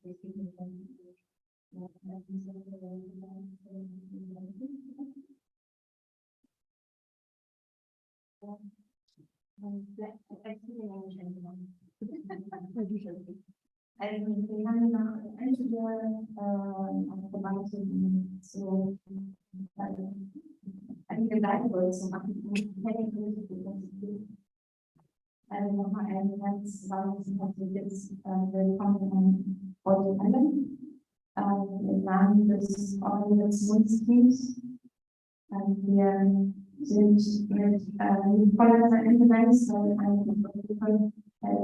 Also wir haben noch einige Verwandte, die so einige Leitwollen zu machen. Also nochmal ein ganz herzliches Willkommen heute alle. Im Namen des Organisationsteams. Wir sind mit voller Veränderung, weil eine Gruppe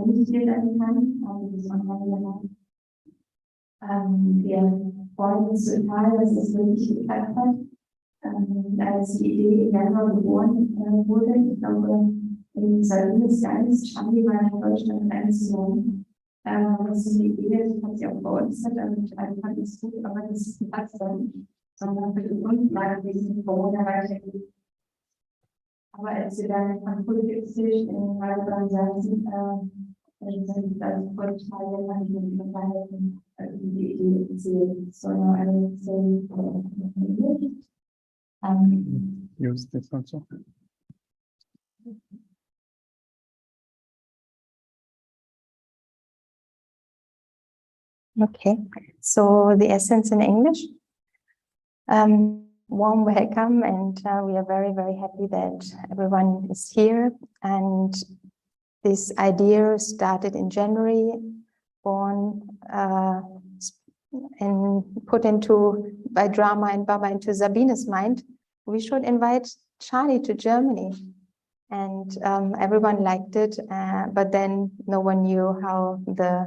nicht viel sein kann, also das online. Wir freuen uns total, dass es wirklich geklappt hat. Als die Idee im Januar geboren wurde, ich glaube, in Salines Geist, Charlie mal in Deutschland einzunehmen. Das ist eine Idee, die hat sie auch bei uns nicht, also ich fand es gut, aber das ist ein Platz dann, sondern für die Grundlage diesen Corona weitergeht. Aber als wir dann von Politik in Waldbrand saßen, sind das Vorteile, kann ich nicht behalten, die Idee erzählen. Sondern eine Use this also. Okay, so the essence in English. Warm welcome, and we are very, very happy that everyone is here. And this idea started in January, born and put into by Drama and Baba into Sabine's mind. We should invite Charlie to Germany, and everyone liked it, but then no one knew how the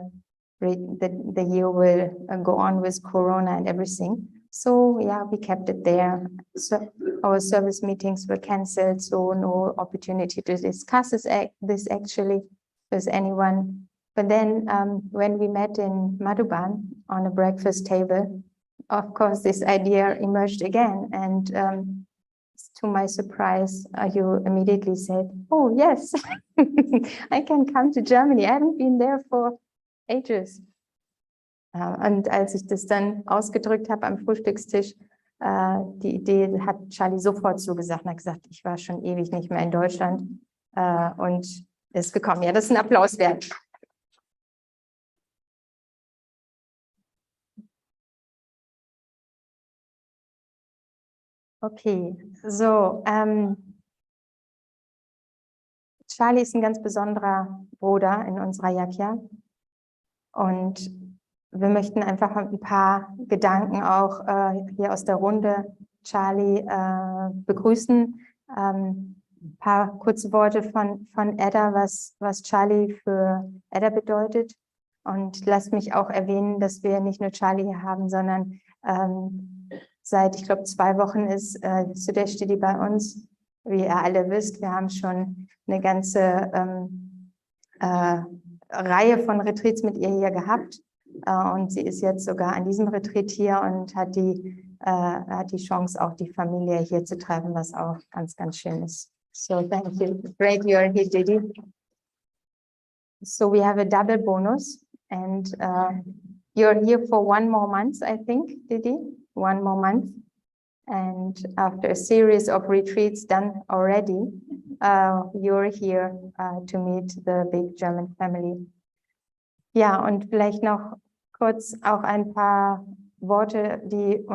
year will go on with Corona and everything. So yeah, we kept it there. So our service meetings were cancelled, so no opportunity to discuss this actually with anyone. But then when we met in Madhuban on a breakfast table, of course this idea emerged again, and to my surprise, you immediately said, "Oh yes, I can come to Germany. I haven't been there for ages." Und als ich das dann ausgedrückt habe am Frühstückstisch, die Idee hat Charlie sofort zugesagt und hat gesagt, ich war schon ewig nicht mehr in Deutschland und ist gekommen. Ja, das ist ein Applaus wert. Okay, so Charlie ist ein ganz besonderer Bruder in unserer Yakya und wir möchten einfach ein paar Gedanken auch hier aus der Runde Charlie begrüßen. Ein paar kurze Worte von Edda, was Charlie für Edda bedeutet. Und lasst mich auch erwähnen, dass wir nicht nur Charlie hier haben, sondern seit, ich glaube, 2 Wochen ist Sudeshti bei uns. Wie ihr alle wisst, wir haben schon eine ganze Reihe von Retreats mit ihr hier gehabt. Und sie ist jetzt sogar an diesem Retreat hier und hat die Chance, auch die Familie hier zu treffen, was auch ganz, ganz schön ist. So thank you. Great you're here, Didi. So we have a double bonus, and you're here for 1 more month, I think, Didi. 1 more month. And after a series of retreats done already, you're here to meet the big German family. Ja, und vielleicht noch kurz auch ein paar Worte, die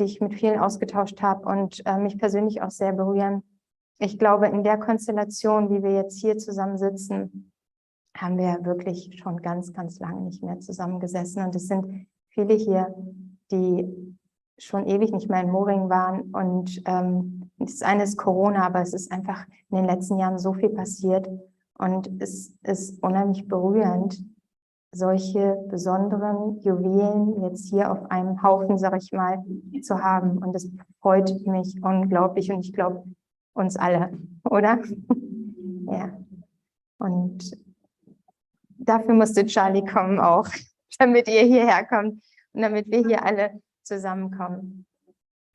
ich mit vielen ausgetauscht habe und mich persönlich auch sehr berühren. Ich glaube, in der Konstellation, wie wir jetzt hier zusammensitzen, haben wir wirklich schon ganz, ganz lange nicht mehr zusammengesessen. Und es sind viele hier, die schon ewig nicht mehr in Moring waren. Und das eine ist Corona, aber es ist einfach in den letzten Jahren so viel passiert. Und es ist unheimlich berührend, solche besonderen Juwelen jetzt hier auf einem Haufen, sag ich mal, zu haben. Und das freut mich unglaublich und ich glaube, uns alle, oder? Ja. Und dafür musste Charlie kommen auch, damit ihr hierher kommt und damit wir hier alle zusammenkommen.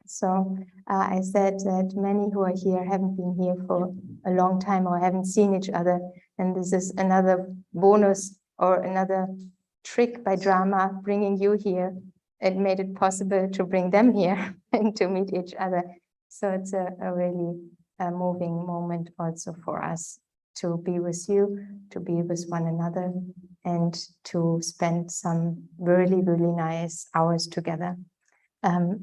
So I said that many who are here haven't been here for a long time or haven't seen each other, and this is another bonus or another trick by drama, bringing you here. It made it possible to bring them here and to meet each other. So it's a really moving moment also for us to be with you, to be with one another, and to spend some really, really nice hours together. I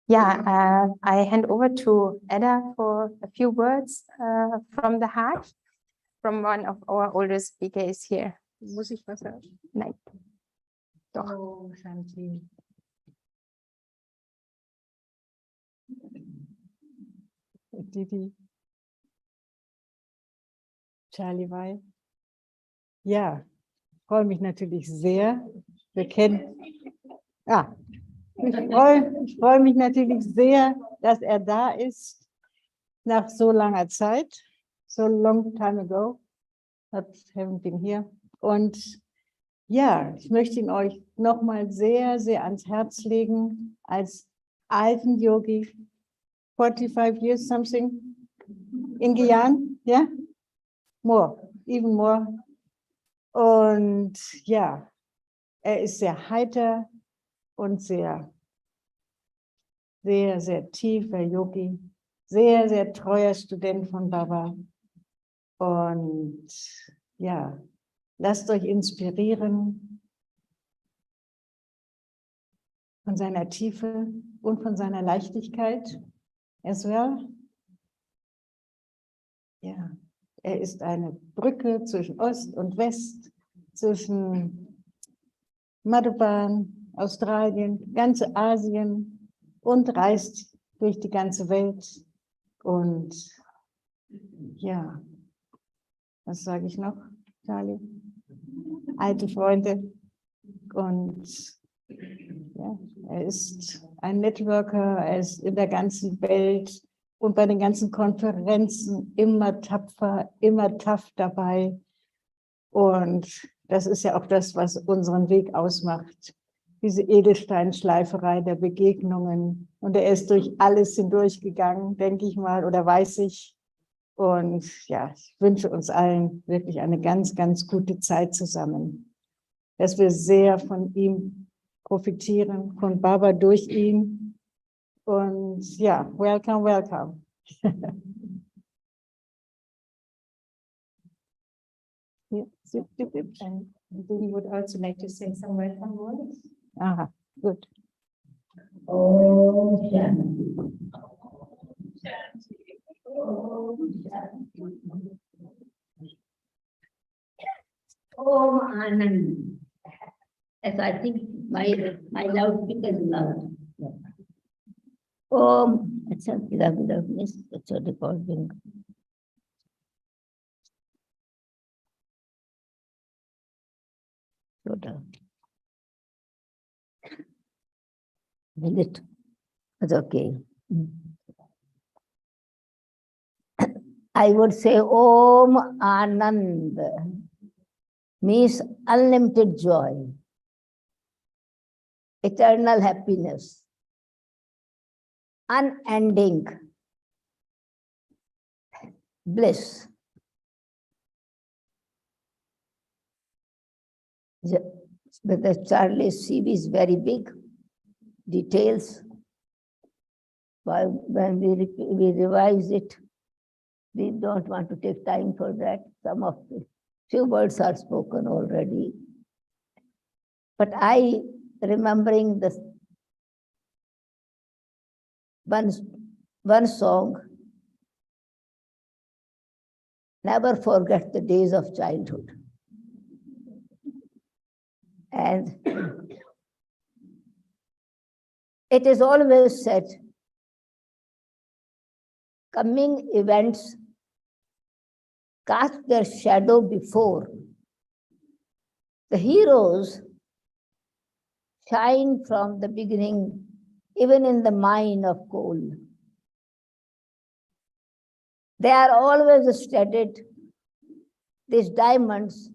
hand over to Edda for a few words from the heart, from one of our oldest speakers here. Muss ich was sagen? Nein. Doch. Oh, Shanti. Didi. Charlie Wei. Ja, freue mich natürlich sehr. Wir kennen. Ich freue mich natürlich sehr, dass er da ist nach so langer Zeit. So long time ago. Haven't been here. Und ja, ich möchte ihn euch nochmal sehr, sehr ans Herz legen als alten Yogi. 45 years something in Guyana, ja? More, even more. Und ja, er ist sehr heiter und sehr, sehr, sehr tiefer Yogi, sehr, sehr treuer Student von Baba. Und ja, lasst euch inspirieren von seiner Tiefe und von seiner Leichtigkeit as well. Ja, er ist eine Brücke zwischen Ost und West, zwischen Madhuban, Australien, ganze Asien und reist durch die ganze Welt. Und ja, was sage ich noch, Charlie? Alte Freunde. Und ja, er ist ein Networker, er ist in der ganzen Welt und bei den ganzen Konferenzen immer tapfer, immer tough dabei. Und das ist ja auch das, was unseren Weg ausmacht. Diese Edelsteinschleiferei der Begegnungen. Und er ist durch alles hindurchgegangen, denke ich mal, oder weiß ich. Und ja, ich wünsche uns allen wirklich eine ganz, ganz gute Zeit zusammen. Dass wir sehr von ihm profitieren, von Baba durch ihn. Und ja, welcome, welcome. And we would also like to say some welcome words. Aha, gut. Oh, Shanti. Oh, Shanti. Oh, Anand. As I think my loudspeaker is loud. Oh, it's a miss. It's a recording. Minute. It's okay. I would say Om Anand means unlimited joy, eternal happiness, unending bliss. But the Charlie's CV is very big, details. But when we revise it, we don't want to take time for that. Some of the few words are spoken already. But I, remembering this one song, never forget the days of childhood. And it is always said, coming events cast their shadow before. The heroes shine from the beginning, even in the mine of coal. They are always studied, these diamonds,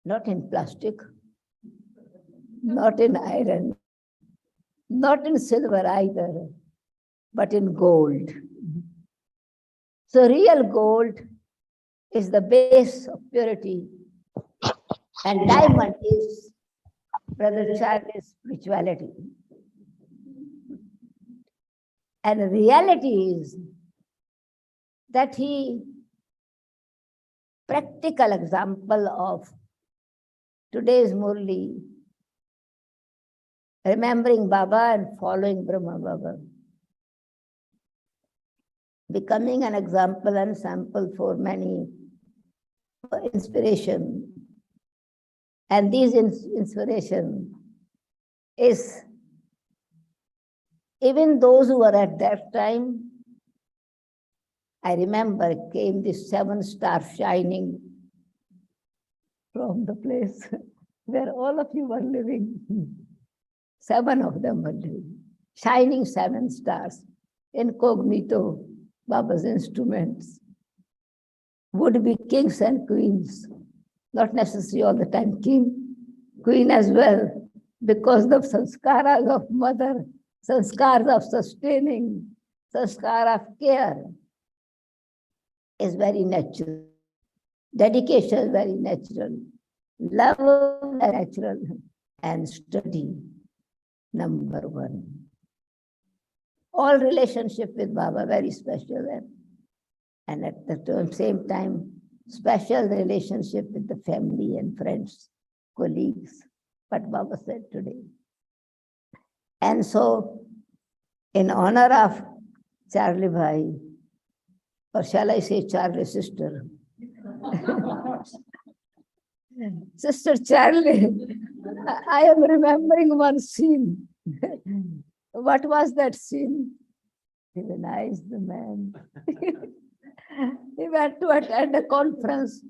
not in plastic, not in iron, not in silver either, but in gold. So real gold is the base of purity, and diamond is Brother Charles' spirituality. And the reality is that he practical example of today's Murli, remembering Baba and following Brahma Baba, becoming an example and sample for many inspiration. And this inspiration is even those who were at that time. I remember came this 7 star shining from the place where all of you were living. 7 of them were living, shining 7 stars, incognito, Baba's instruments, would be kings and queens, not necessarily all the time king, queen as well, because the sanskaras of mother, sanskars of sustaining, sanskar of care is very natural. Dedication is very natural. Love is natural. And study, number 1. All relationship with Baba very special, and at the same time, special relationship with the family and friends, colleagues, what Baba said today. And so, in honor of Charlie Bhai, or shall I say Charlie's sister, Sister Charlie, I am remembering one scene. What was that scene? Divinized the man. He went to attend a conference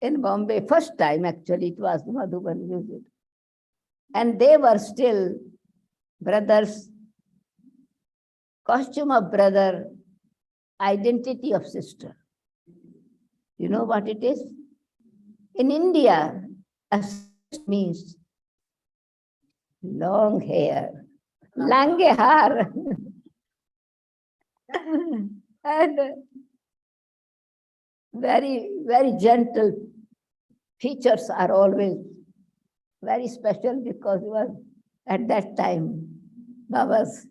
in Bombay. First time, actually, it was the Madhuban visit. And they were still brothers, costume of brother, identity of sister. You know what it is? In India, a sister means long hair, lange haar. And very, very gentle features are always very special, because he was at that time Baba's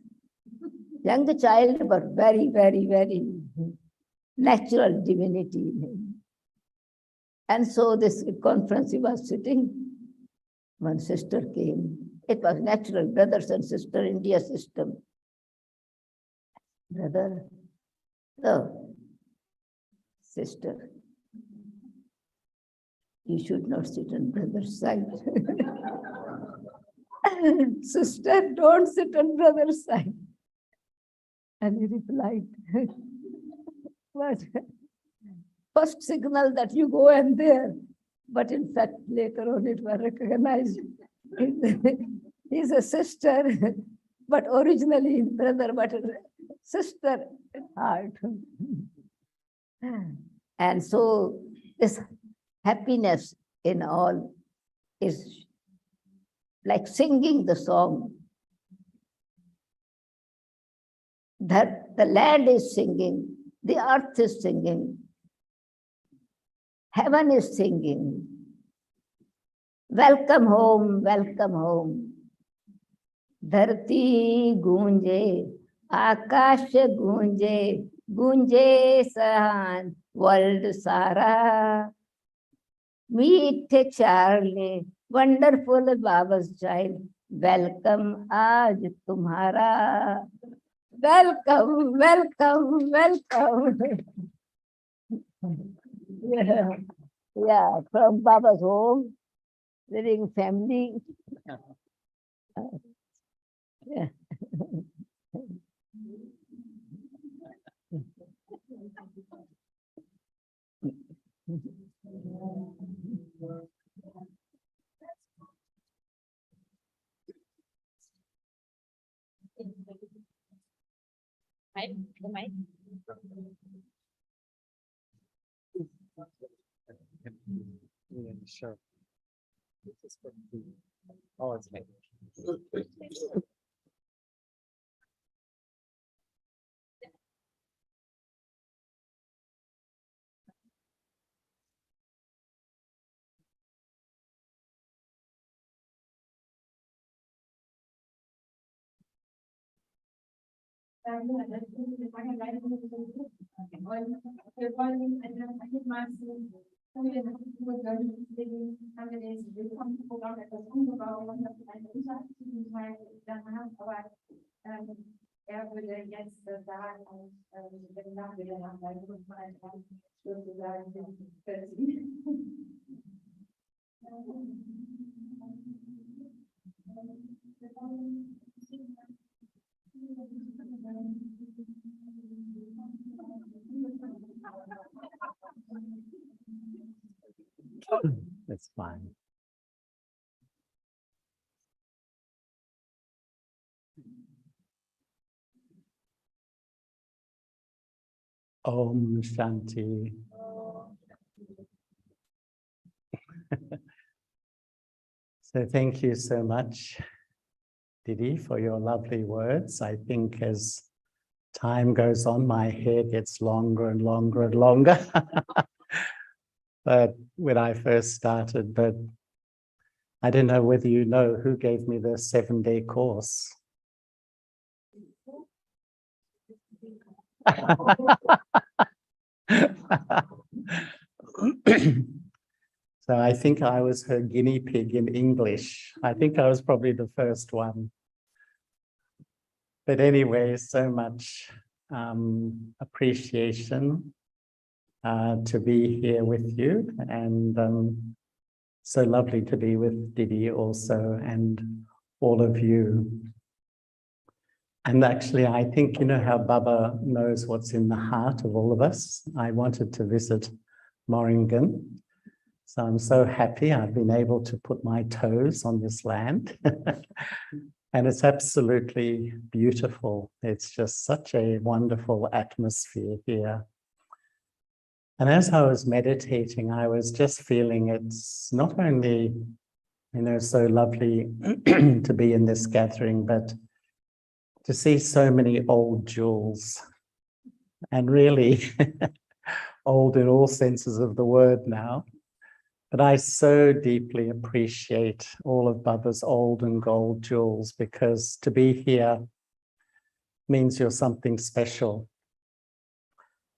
young child, but very, very, very natural divinity in him. And so this conference he was sitting, one sister came. It was natural, brothers and sister, India system. Brother, no, sister, you should not sit on brother's side. Sister, don't sit on brother's side. And he replied, what? First signal that you go and there. But in fact, later on it was recognized. He's a sister, but originally his brother, but sister at heart. And so this happiness in all is like singing the song. That the land is singing, the earth is singing, heaven is singing. Welcome home, welcome home. धरती गूंजे, आकाश गूंजे, गूंजे सहान world सारा. Meet Charlie, wonderful Baba's child. Welcome आज तुम्हारा. Welcome, welcome, welcome. Yeah, from Baba's home, living family. Yeah. Yeah, sure. Oh, it's like. Er würde jetzt sagen, wenn wir nachweisen, sozusagen für Sie. That's fine. Om Shanti. So thank you so much, Didi, for your lovely words. I think as time goes on, my hair gets longer and longer and longer. But when I first started, but I don't know whether you know who gave me the 7-day course. So I think I was her guinea pig in English. I think I was probably the first one. But anyway, so much appreciation to be here with you, and so lovely to be with Didi also, and all of you. And actually, I think, you know how Baba knows what's in the heart of all of us. I wanted to visit Moringen. So I'm so happy I've been able to put my toes on this land. And it's absolutely beautiful. It's just such a wonderful atmosphere here. And as I was meditating, I was just feeling it's not only, you know, so lovely to be in this gathering, but to see so many old jewels, and really old in all senses of the word now. But I so deeply appreciate all of Baba's old and gold jewels, because to be here means you're something special.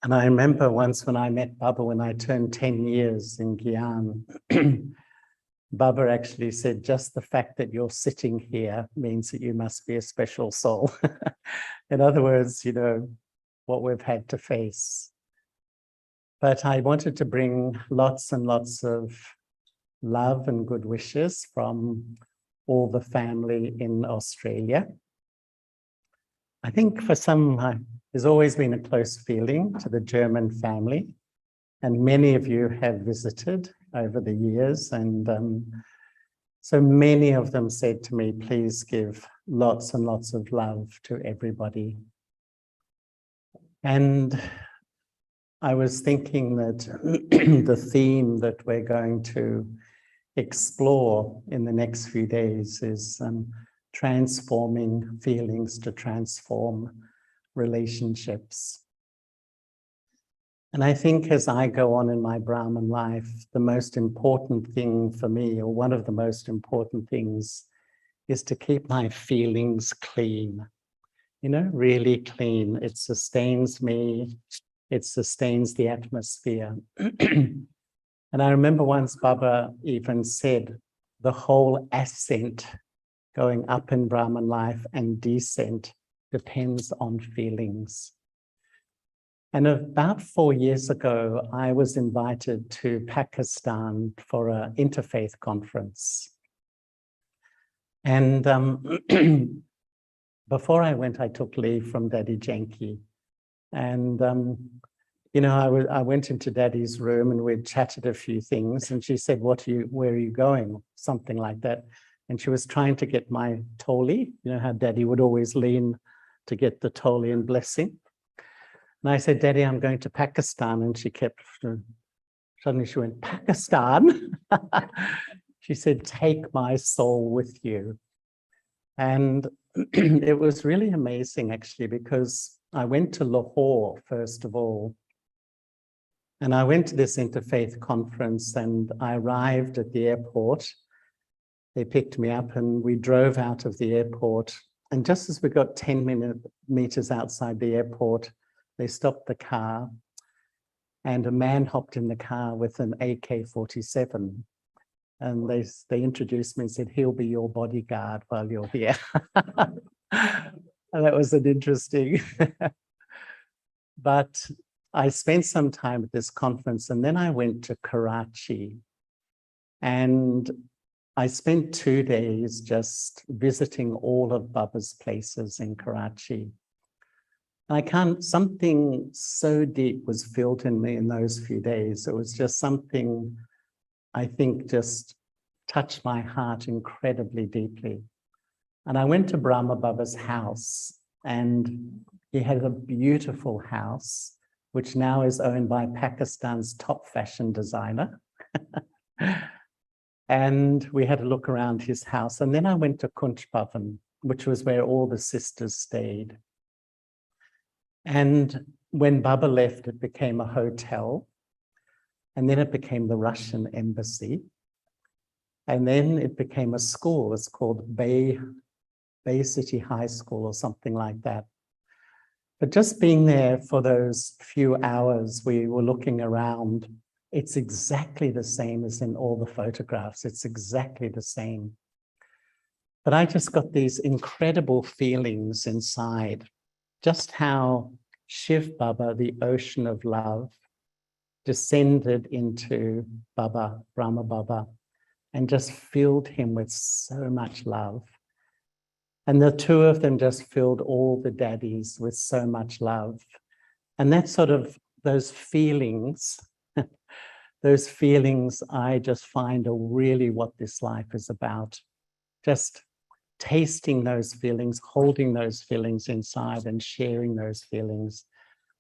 And I remember once when I met Baba, when I turned 10 years in Gyan, Baba actually said, just the fact that you're sitting here means that you must be a special soul. In other words, you know, what we've had to face. But I wanted to bring lots and lots of love and good wishes from all the family in Australia. I think for some, there's always been a close feeling to the German family, and many of you have visited over the years, and so many of them said to me, please give lots and lots of love to everybody. And I was thinking that the theme that we're going to explore in the next few days is transforming feelings to transform relationships. And I think as I go on in my Brahman life, the most important thing for me, or one of the most important things, is to keep my feelings clean, you know, really clean. It sustains me. It sustains the atmosphere. And I remember once Baba even said, the whole ascent going up in Brahman life and descent depends on feelings. And about 4 years ago, I was invited to Pakistan for an interfaith conference. And before I went, I took leave from Daddy Janki. And you know, I went into Daddy's room and we chatted a few things, and she said, where are you going? Something like that. And she was trying to get my toli, you know how Daddy would always lean to get the toli and blessing. And I said, Daddy, I'm going to Pakistan. And she kept, suddenly she went, Pakistan? She said, take my soul with you. And it was really amazing, actually, because I went to Lahore, first of all. And I went to this interfaith conference, and I arrived at the airport. They picked me up and we drove out of the airport And just as we got 10 meters outside the airport, they stopped the car and a man hopped in the car with an AK-47. And they introduced me and said, he'll be your bodyguard while you're here. And that was an interesting, but I spent some time at this conference and then I went to Karachi and I spent 2 days just visiting all of Baba's places in Karachi. Something so deep was filled in me in those few days. It was just something I think just touched my heart incredibly deeply. And I went to Brahma Baba's house and he had a beautiful house, which now is owned by Pakistan's top fashion designer. And we had a look around his house. And then I went to Kunj Bhavan, which was where all the sisters stayed. And when Baba left, it became a hotel. And then it became the Russian embassy. And then it became a school. It's called Bay City High School or something like that. But just being there for those few hours, we were looking around. It's exactly the same as in all the photographs. It's exactly the same. But I just got these incredible feelings inside, just how Shiv Baba, the ocean of love, descended into Baba, Brahma Baba, and just filled him with so much love. And the two of them just filled all the daddies with so much love. And that sort of, those feelings, I just find are really what this life is about. Just tasting those feelings, holding those feelings inside and sharing those feelings.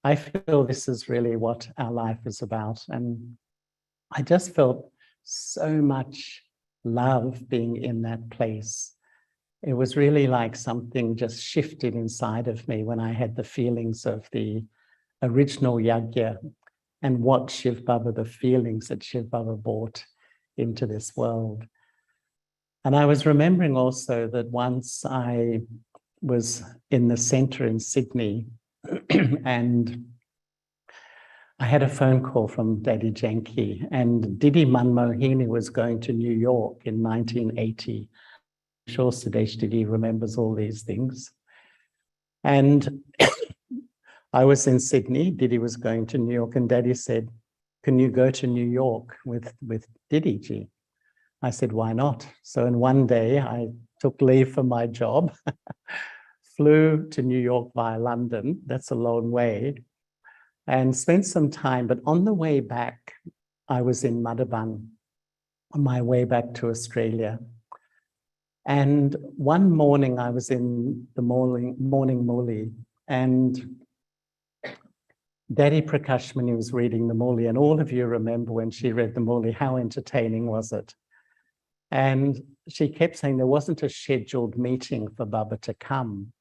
I feel this is really what our life is about. And I just felt so much love being in that place. It was really like something just shifted inside of me when I had the feelings of the original yajna and what Shiv Baba, the feelings that Shiv Baba brought into this world. And I was remembering also that once I was in the center in Sydney and I had a phone call from Daddy Janki, and Didi Manmohini was going to New York in 1980. I'm sure Sudesh Didi remembers all these things. And I was in Sydney, Didi was going to New York, and Daddy said, can you go to New York with Didi ji? I said, why not? So in one day, I took leave from my job, flew to New York via London, that's a long way, and spent some time. But on the way back, I was in Madhavan, on my way back to Australia. And one morning, I was in the morning Muli, and Daddy Prakash Muni was reading the Muli, and all of you remember when she read the Muli, how entertaining was it? And she kept saying there wasn't a scheduled meeting for Baba to come.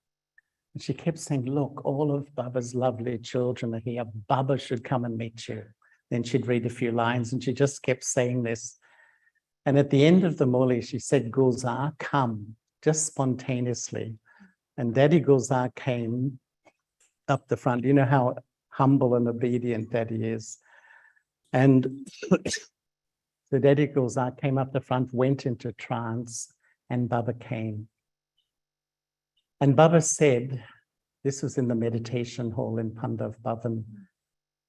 And she kept saying, look, all of Baba's lovely children are here. Baba should come and meet you. Then she'd read a few lines and she just kept saying this. And at the end of the Muli, she said, Gulzar, come, just spontaneously. And Daddy Gulzar came up the front. You know how humble and obedient Daddy is. And so Daddy Gulzar came up the front, went into trance, and Baba came. And Baba said, this was in the meditation hall in Pandav Bhavan,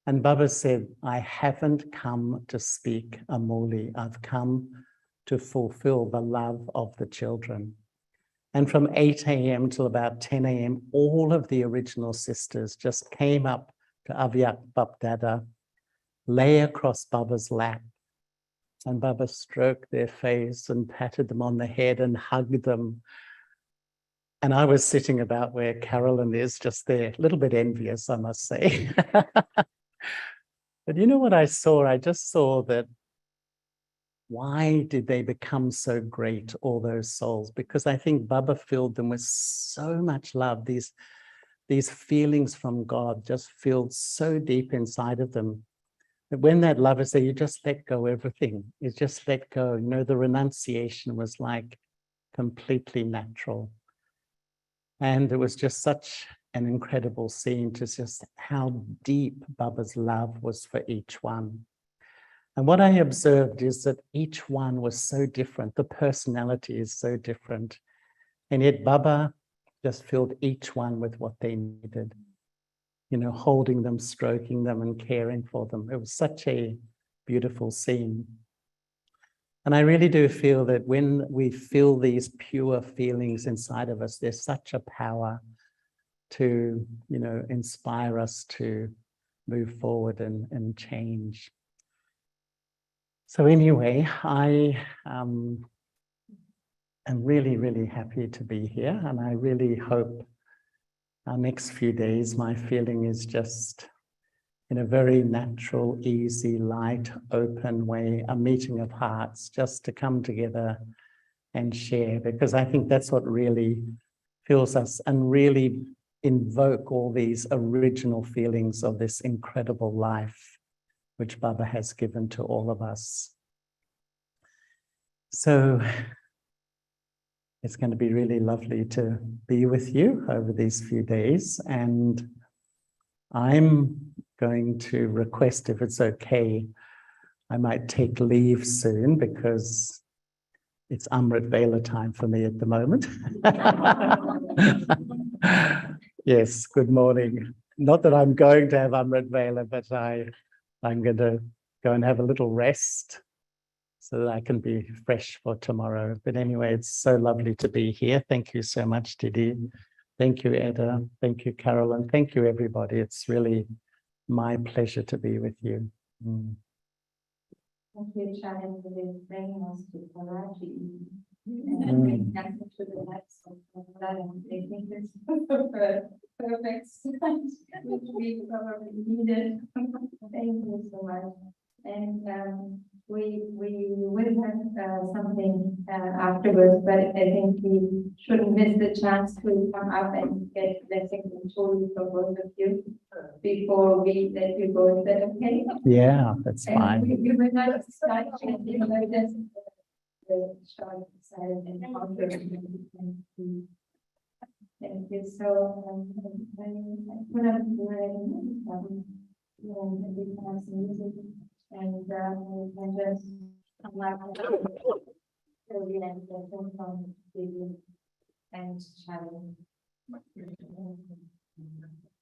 and Baba said, I haven't come to speak a Muli, I've come to fulfill the love of the children. And from 8 a.m. till about 10 a.m., all of the original sisters just came up to Avyak Bapdada, lay across Baba's lap, and Baba stroked their face and patted them on the head and hugged them. And I was sitting about where Carolyn is, just there, a little bit envious, I must say. But you know what I saw? I just saw that why did they become so great, all those souls? Because I think Baba filled them with so much love. These feelings from God just filled so deep inside of them. That when that love is there, you just let go everything. You just let go. You know, the renunciation was like completely natural. And it was just such an incredible scene to just how deep Baba's love was for each one. And what I observed is that each one was so different. The personality is so different. And yet Baba just filled each one with what they needed, you know, holding them, stroking them, and caring for them. It was such a beautiful scene. And I really do feel that when we feel these pure feelings inside of us, there's such a power to, you know, inspire us to move forward and change. So anyway, I am really, really happy to be here, and I really hope our next few days, my feeling is just in a very natural, easy, light, open way, a meeting of hearts, just to come together and share, because I think that's what really fills us and really invoke all these original feelings of this incredible life which Baba has given to all of us. So it's going to be really lovely to be with you over these few days, and I'm going to request, if it's okay, I might take leave soon because it's Amrit Vela time for me at the moment. Yes, good morning. Not that I'm going to have Amrit Vela, but I'm going to go and have a little rest so that I can be fresh for tomorrow. But anyway, it's so lovely to be here. Thank you so much, Didi. Thank you, Edda. Thank you, Carolyn. Thank you, everybody. It's really my pleasure to be with you. Thank you, Charlie, for bringing us to Karachi and bringing us to the lives of Karachi. I think it's perfect start, which we probably needed. Thank you so much. And we will have something afterwards, but I think we shouldn't miss the chance to come up and get blessings and tools from both of you before we let you go. Is that okay? Yeah, that's fine. We will not start chanting like this. The short silent encounter. Thank you. So I put up the and we have some music. And we can just unlock the end from David and Charlie.